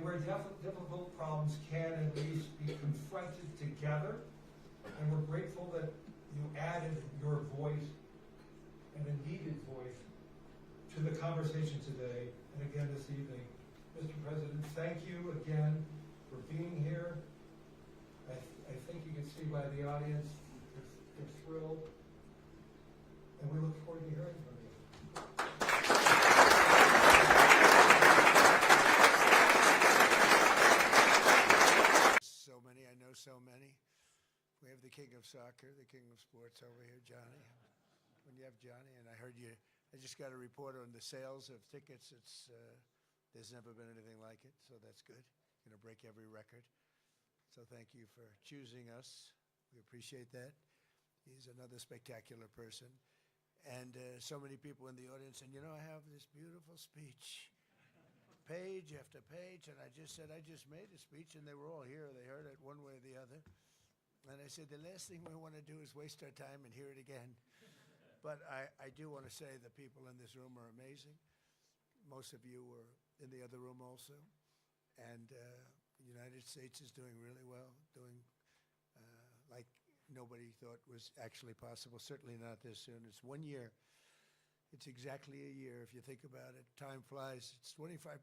where difficult problems can at least be confronted together. And we're grateful that you added your voice, and a needed voice, to the conversation today and again this evening. Mr. President, thank you again for being here. I think you can see by the audience, they're thrilled. And we look forward to hearing from you. So many, I know so many. We have the king of soccer, the king of sports over here, Johnny. When you have Johnny, and I heard you, I just got a report on the sales of tickets. It's there's never been anything like it, so that's good. Going to break every record. So thank you for choosing us. We appreciate that. He's another spectacular person. And so many people in the audience, and you know, I have this beautiful speech, page after page, and I just said, I just made a speech, and they were all here. They heard it one way or the other. And I said, the last thing we want to do is waste our time and hear it again. But I do want to say the people in this room are amazing. Most of you were in the other room also. And the United States is doing really well, doing like nobody thought was actually possible, certainly not this soon. It's 1 year. It's exactly a year if you think about it. Time flies. It's 25%.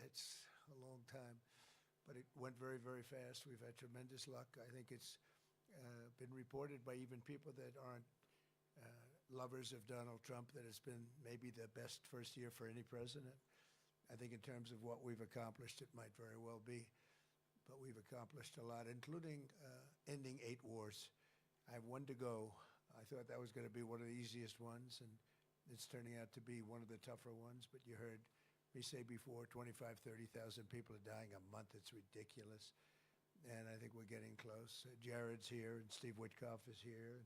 That's a long time. But it went very, very fast. We've had tremendous luck. I think it's been reported by even people that aren't lovers of Donald Trump that it's been maybe the best first year for any president. I think in terms of what we've accomplished, it might very well be. But we've accomplished a lot, including ending 8 wars. I have 1 to go. I thought that was going to be one of the easiest ones, and it's turning out to be one of the tougher ones. But you heard me say before, 25,000, 30,000 people are dying a month. It's ridiculous. And I think we're getting close. Jared's here, and Steve Witkoff is here. And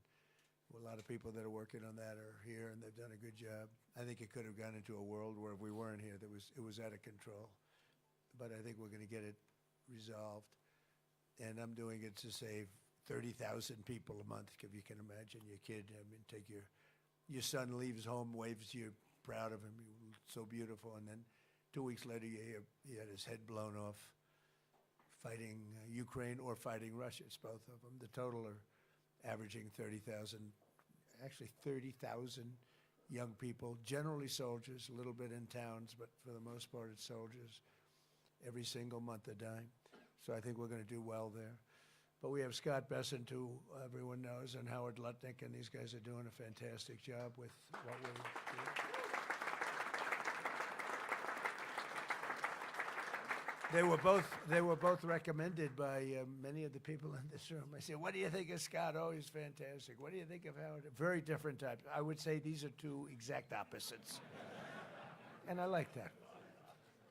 a lot of people that are working on that are here, and they've done a good job. I think it could have gone into a world where if we weren't here, it was out of control. But I think we're going to get it resolved. And I'm doing it to save 30,000 people a month, if you can imagine your kid. I mean, take your son leaves home, waves to you, proud of him, so beautiful. And then 2 weeks later, you hear he had his head blown off fighting Ukraine or fighting Russia. It's both of them. The total are averaging 30,000, actually 30,000 young people, generally soldiers, a little bit in towns, but for the most part it's soldiers. Every single month they're dying. So I think we're going to do well there. But we have Scott Bessent, who everyone knows, and Howard Lutnick, and these guys are doing a fantastic job with what we're doing. They were both recommended by many of the people in this room. I said, what do you think of Scott? Oh, he's fantastic. What do you think of Howard? Very different types. I would say these are 2 exact opposites. And I like that.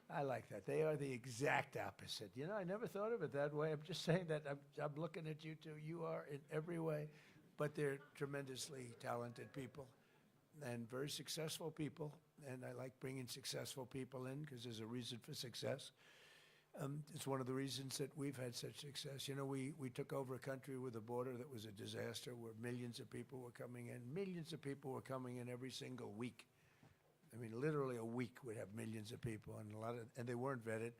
I like that. They are the exact opposite. You know, I never thought of it that way. I'm just saying that I'm looking at you two. You are in every way, but they're tremendously talented people and very successful people. And I like bringing successful people in because there's a reason for success. It's one of the reasons that we've had such success. You know, we took over a country with a border that was a disaster where millions of people were coming in. Millions of people were coming in every single week. I mean, literally a week would have millions of people, and they weren't vetted.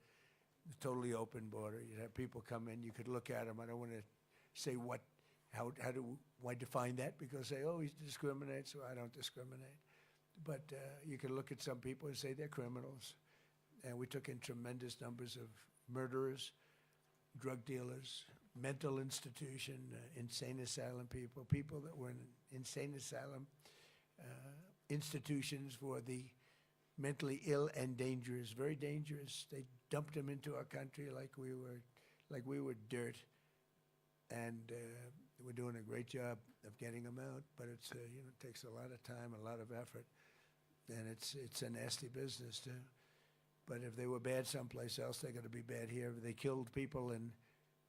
Totally open border. You'd have people come in. You could look at them. I don't want to say why define that, because say, oh, he discriminates. So I don't discriminate. But you could look at some people and say they're criminals. And we took in tremendous numbers of murderers, drug dealers, mental institution, insane asylum people that were in insane asylum institutions for the mentally ill and dangerous, very dangerous. They dumped them into our country like we were dirt, and we're doing a great job of getting them out. But it's you know, it takes a lot of time, a lot of effort, and it's a nasty business too. But if they were bad someplace else, they're going to be bad here. If they killed people in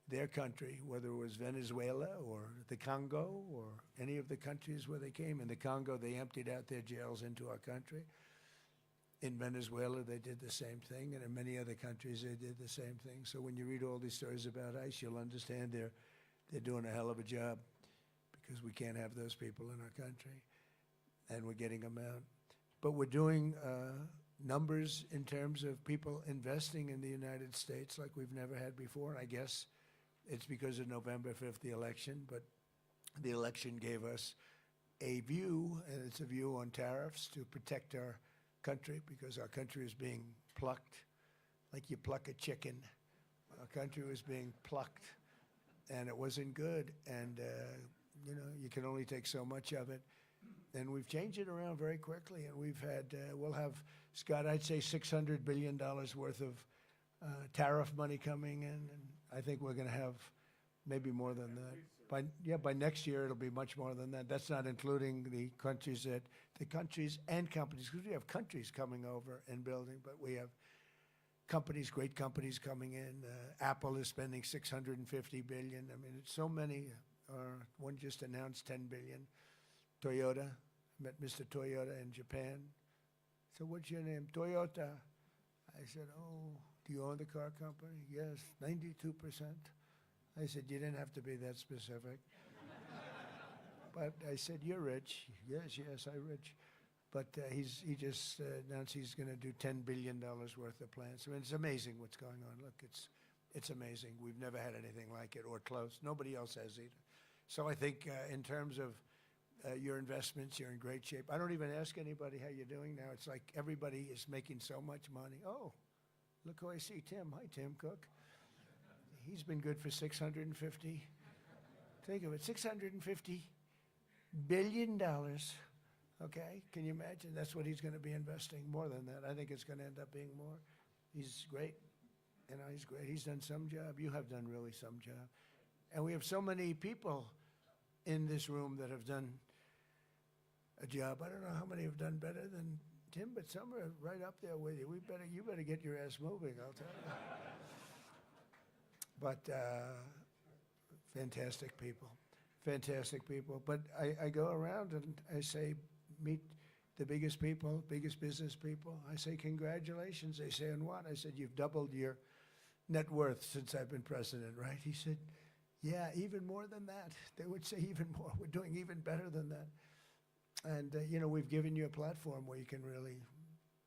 their country, whether it was Venezuela or the Congo or any of the countries where they came. In the Congo, they emptied out their jails into our country. In Venezuela, they did the same thing, and in many other countries, they did the same thing. So when you read all these stories about ICE, you'll understand they're doing a hell of a job, because we can't have those people in our country, and we're getting them out. But we're doing numbers in terms of people investing in the United States like we've never had before. I guess it's because of November 5th, the election, but the election gave us a view, and it's a view on tariffs to protect our country because our country is being plucked like you pluck a chicken. Our country was being plucked, and it wasn't good. And, you know, you can only take so much of it. And we've changed it around very quickly, and we've had, we'll have, Scott, I'd say $600 billion worth of tariff money coming in, and I think we're going to have maybe more than that. By next year, it'll be much more than that. That's not including the countries and companies, because we have countries coming over and building, but we have companies, great companies coming in. Apple is spending $650 billion. I mean, it's so many. One just announced $10 billion. Toyota, met Mr. Toyota in Japan. So what's your name? Toyota. I said, oh, do you own the car company? Yes, 92%. I said, you didn't have to be that specific. But I said, you're rich. Yes, I'm rich. But he just announced he's going to do $10 billion worth of plants. I mean, it's amazing what's going on. Look, it's amazing. We've never had anything like it or close. Nobody else has either. So I think in terms of your investments, you're in great shape. I don't even ask anybody how you're doing now. It's like everybody is making so much money. Oh, look who I see, Tim. Hi, Tim Cook. He's been good for 650. Think of it, $650 billion. Okay, can you imagine? That's what he's going to be investing, more than that. I think it's going to end up being more. He's great. You know, he's great. He's done some job. You have done really some job. And we have so many people in this room that have done a job. I don't know how many have done better than Tim, but some are right up there with you. You better get your ass moving, I'll tell you. But fantastic people. But I go around and I say, meet the biggest people, biggest business people. I say, congratulations. They say, and what? I said, you've doubled your net worth since I've been president, right? He said, yeah, even more than that. They would say even more. We're doing even better than that. And, you know, we've given you a platform where you can really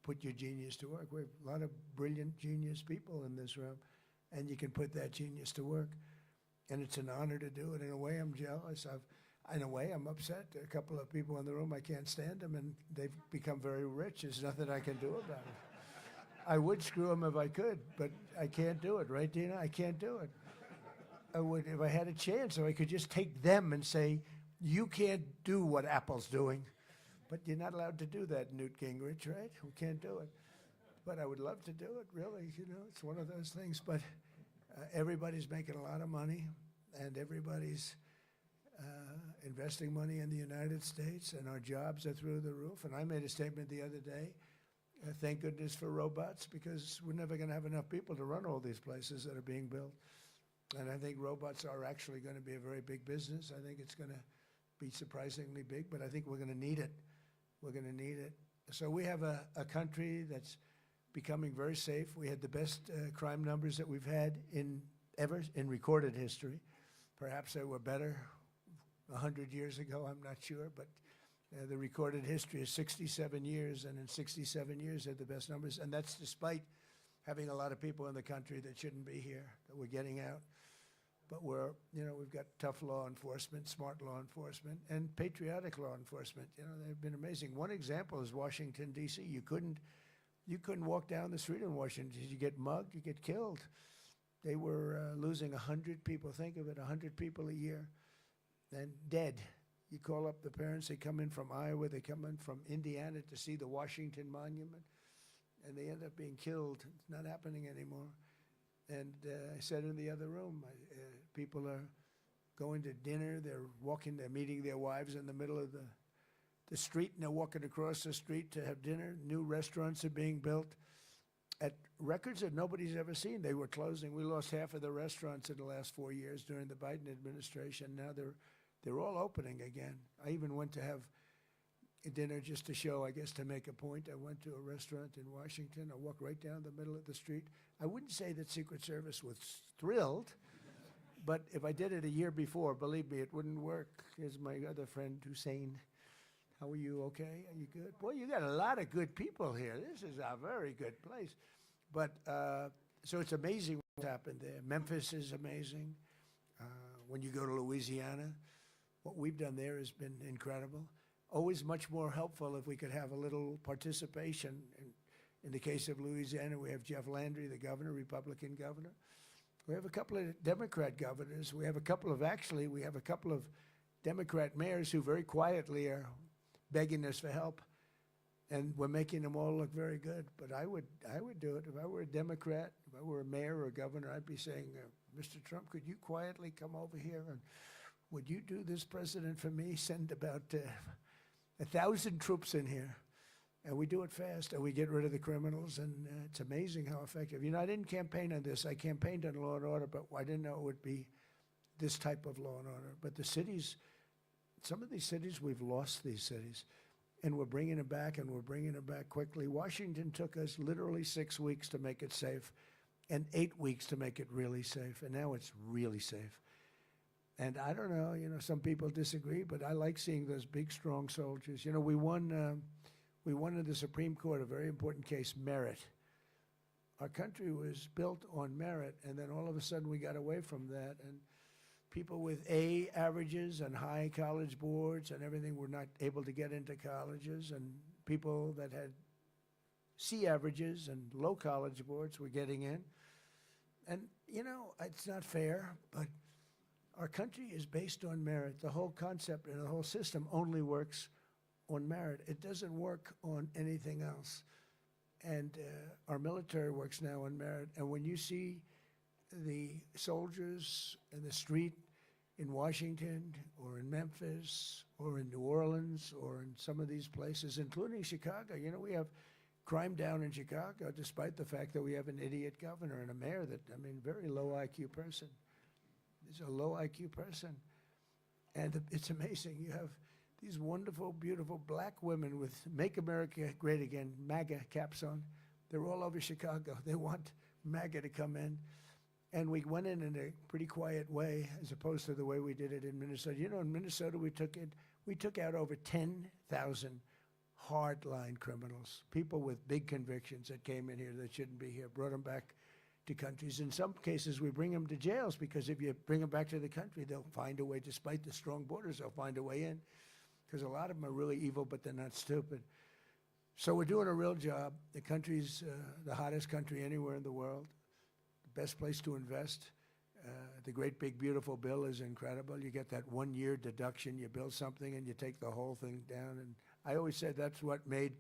put your genius to work. We have a lot of brilliant genius people in this room, and you can put that genius to work. And it's an honor to do it. In a way, I'm jealous. In a way, I'm upset. A couple of people in the room, I can't stand them, and they've become very rich. There's nothing I can do about it. I would screw them if I could, but I can't do it, right, Dina? I can't do it. I would, if I had a chance, or I could just take them and say, you can't do what Apple's doing. But you're not allowed to do that, Newt Gingrich, right? We can't do it. But I would love to do it, really. You know, it's one of those things. But everybody's making a lot of money, and everybody's investing money in the United States, and our jobs are through the roof. And I made a statement the other day, thank goodness for robots, because we're never going to have enough people to run all these places that are being built. And I think robots are actually going to be a very big business. I think it's going to be surprisingly big, but I think we're going to need it. We're going to need it. So we have a country that's becoming very safe. We had the best crime numbers that we've had ever in recorded history. Perhaps they were better 100 years ago, I'm not sure, but the recorded history is 67 years, and in 67 years, they're the best numbers, and that's despite having a lot of people in the country that shouldn't be here, that we're getting out. But we've got tough law enforcement, smart law enforcement, and patriotic law enforcement. You know, they've been amazing. One example is Washington, D.C. You couldn't walk down the street in Washington. You get mugged, you get killed. They were losing 100 people. Think of it, 100 people a year, and dead. You call up the parents, they come in from Iowa, they come in from Indiana to see the Washington Monument, and they end up being killed. It's not happening anymore. And I said in the other room, people are going to dinner, they're meeting their wives in the middle of the street, and they're walking across the street to have dinner. New restaurants are being built at records that nobody's ever seen. They were closing. We lost half of the restaurants in the last 4 years during the Biden administration. Now they're all opening again. I even went to have a dinner just to show, I guess, to make a point. I went to a restaurant in Washington. I walked right down the middle of the street. I wouldn't say that Secret Service was thrilled, but if I did it a year before, believe me, it wouldn't work. Here's my other friend, Hussein. How are you? Okay? Are you good? Boy, you got a lot of good people here. This is a very good place. But so it's amazing what's happened there. Memphis is amazing. When you go to Louisiana, what we've done there has been incredible. Always much more helpful if we could have a little participation. In the case of Louisiana, we have Jeff Landry, the governor, Republican governor. We have a couple of Democrat governors. We have a couple of Democrat mayors who very quietly are begging us for help, and we're making them all look very good. But I would do it. If I were a Democrat, if I were a mayor or a governor, I'd be saying, Mr. Trump, could you quietly come over here and would you do this, President, for me? Send about 1,000 troops in here, and we do it fast, and we get rid of the criminals, and it's amazing how effective. You know, I didn't campaign on this. I campaigned on law and order, but I didn't know it would be this type of law and order. But the cities, some of these cities, we've lost these cities, and we're bringing them back, and we're bringing them back quickly. Washington took us literally 6 weeks to make it safe and 8 weeks to make it really safe, and now it's really safe. And I don't know, you know, some people disagree, but I like seeing those big, strong soldiers. You know, we won in the Supreme Court a very important case, merit. Our country was built on merit, and then all of a sudden we got away from that, and people with A averages and high college boards and everything were not able to get into colleges, and people that had C averages and low college boards were getting in. And, you know, it's not fair, but our country is based on merit. The whole concept and the whole system only works on merit. It doesn't work on anything else. And our military works now on merit. And when you see the soldiers in the street in Washington or in Memphis or in New Orleans or in some of these places, including Chicago, you know, we have crime down in Chicago despite the fact that we have an idiot governor and a mayor that, I mean, very low IQ person. He's a low IQ person. And it's amazing. You have these wonderful, beautiful black women with Make America Great Again, MAGA caps on. They're all over Chicago. They want MAGA to come in. And we went in a pretty quiet way as opposed to the way we did it in Minnesota. You know, in Minnesota, we took out over 10,000 hardline criminals, people with big convictions that came in here that shouldn't be here, brought them back to countries. In some cases, we bring them to jails because if you bring them back to the country, they'll find a way, despite the strong borders, they'll find a way in. Because a lot of them are really evil, but they're not stupid. So we're doing a real job. The country's the hottest country anywhere in the world, the best place to invest. The great big beautiful bill is incredible. You get that 1 year deduction. You build something and you take the whole thing down. And I always said that's what made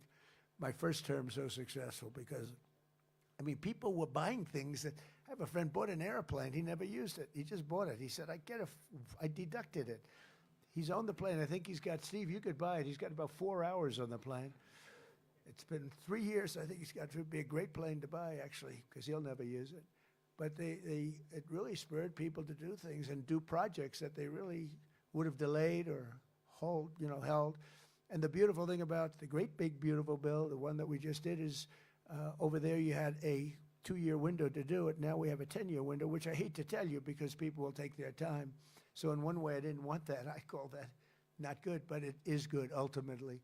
my first term so successful because, I mean, people were buying things that, I have a friend bought an airplane. He never used it. He just bought it. He said, I deducted it. He's on the plane. I think he's got, Steve, you could buy it. He's got about 4 hours on the plane. It's been 3 years. I think he's got to be a great plane to buy, actually, because he'll never use it. But it really spurred people to do things and do projects that they really would have delayed or held. And the beautiful thing about the great big beautiful bill, the one that we just did, is over there you had a 2-year window to do it. Now we have a 10-year window, which I hate to tell you because people will take their time. So in one way, I didn't want that. I call that not good, but it is good ultimately.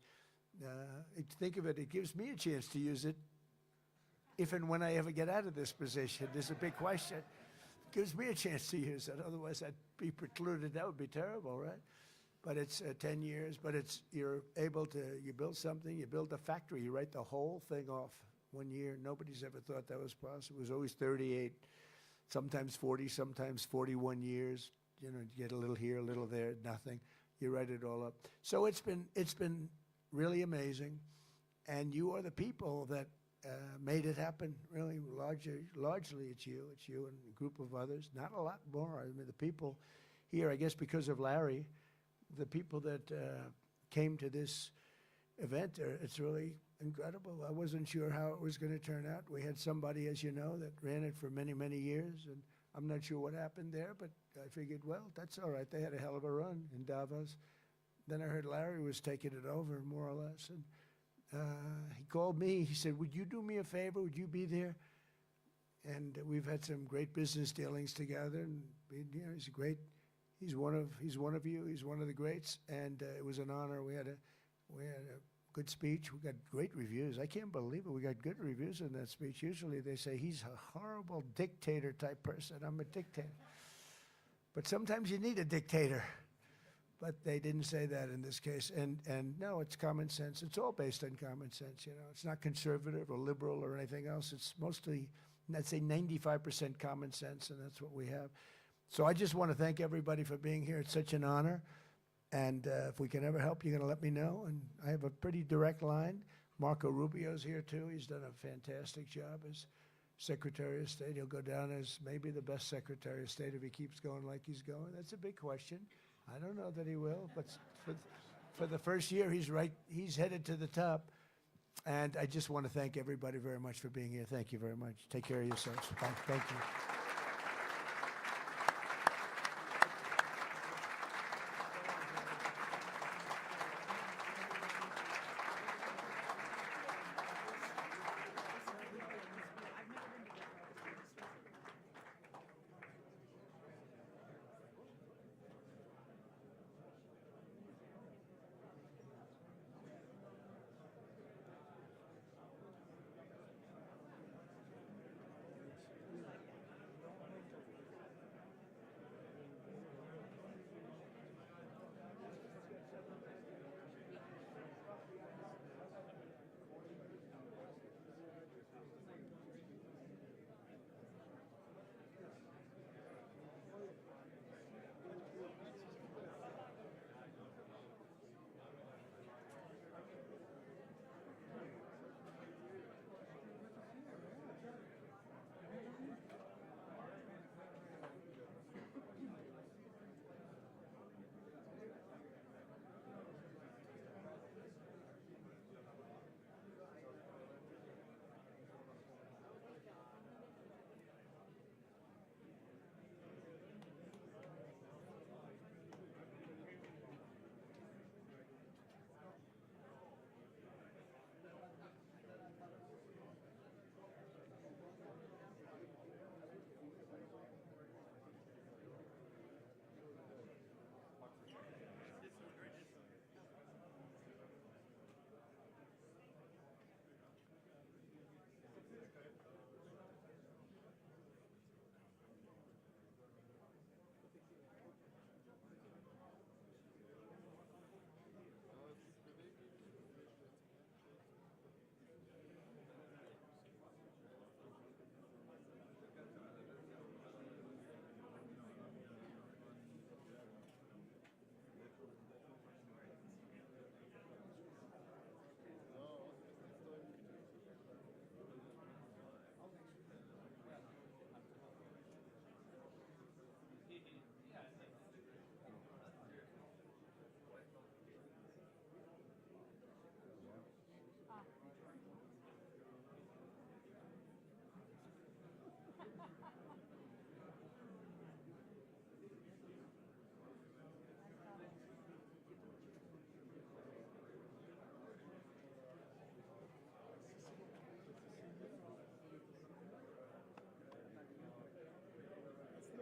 Think of it, it gives me a chance to use it if and when I ever get out of this position. There's a big question. It gives me a chance to use it. Otherwise, I'd be precluded. That would be terrible, right? But it's 10 years, but you're able to, you build something, you build a factory, you write the whole thing off 1 year. Nobody's ever thought that was possible. It was always 38, sometimes 40, sometimes 41 years. You know, you get a little here, a little there, nothing. You write it all up. So it's been really amazing, and you are the people that made it happen. Really, largely it's you and a group of others. Not a lot more. I mean, the people here, I guess, because of Larry, the people that came to this event, it's really incredible. I wasn't sure how it was going to turn out. We had somebody, as you know, that ran it for many, many years, and I'm not sure what happened there, but I figured, well, that's all right. They had a hell of a run in Davos. Then I heard Larry was taking it over, more or less. And he called me. He said, would you do me a favor? Would you be there? And we've had some great business dealings together. And you know, he's one of you. He's one of the greats. And it was an honor. We had a We had a good speech. We got great reviews. I can't believe it. We got good reviews in that speech. Usually they say he's a horrible dictator type person. I'm a dictator. But sometimes you need a dictator. But they didn't say that in this case. And no, it's common sense. It's all based on common sense, you know. It's not conservative or liberal or anything else. It's mostly, I'd say 95% common sense, and that's what we have. So I just want to thank everybody for being here. It's such an honor. And if we can ever help, you're going to let me know. And I have a pretty direct line. Marco Rubio's here, too. He's done a fantastic job as Secretary of State. He'll go down as maybe the best Secretary of State if he keeps going like he's going. That's a big question. I don't know that he will, but for the first year, he's headed to the top. And I just want to thank everybody very much for being here. Thank you very much. Take care of yourselves. Bye. Thank you.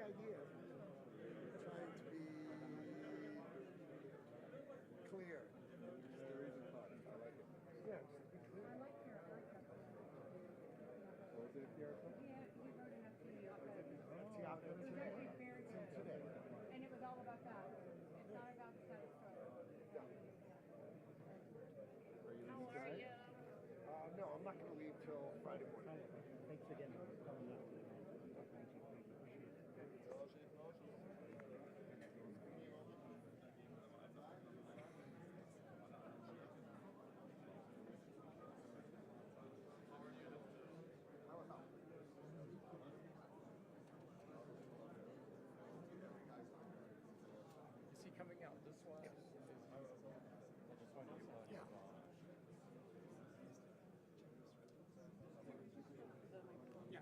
Idea of trying to be clear. There is a thought. I like it. Yeah, just to be clear. I like your article. Was it the article? Yeah, he wrote an FT op-ed. The op-ed It was today? actually very good. Today. And it was all about that. It's not about the status quo. Yeah. How are you? No, I'm not going to leave till Friday morning. Thanks again for coming up. Is he coming out this one? Yes. Yeah.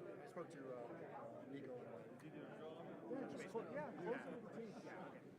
I spoke to Nico. Yeah, just close it with the teeth.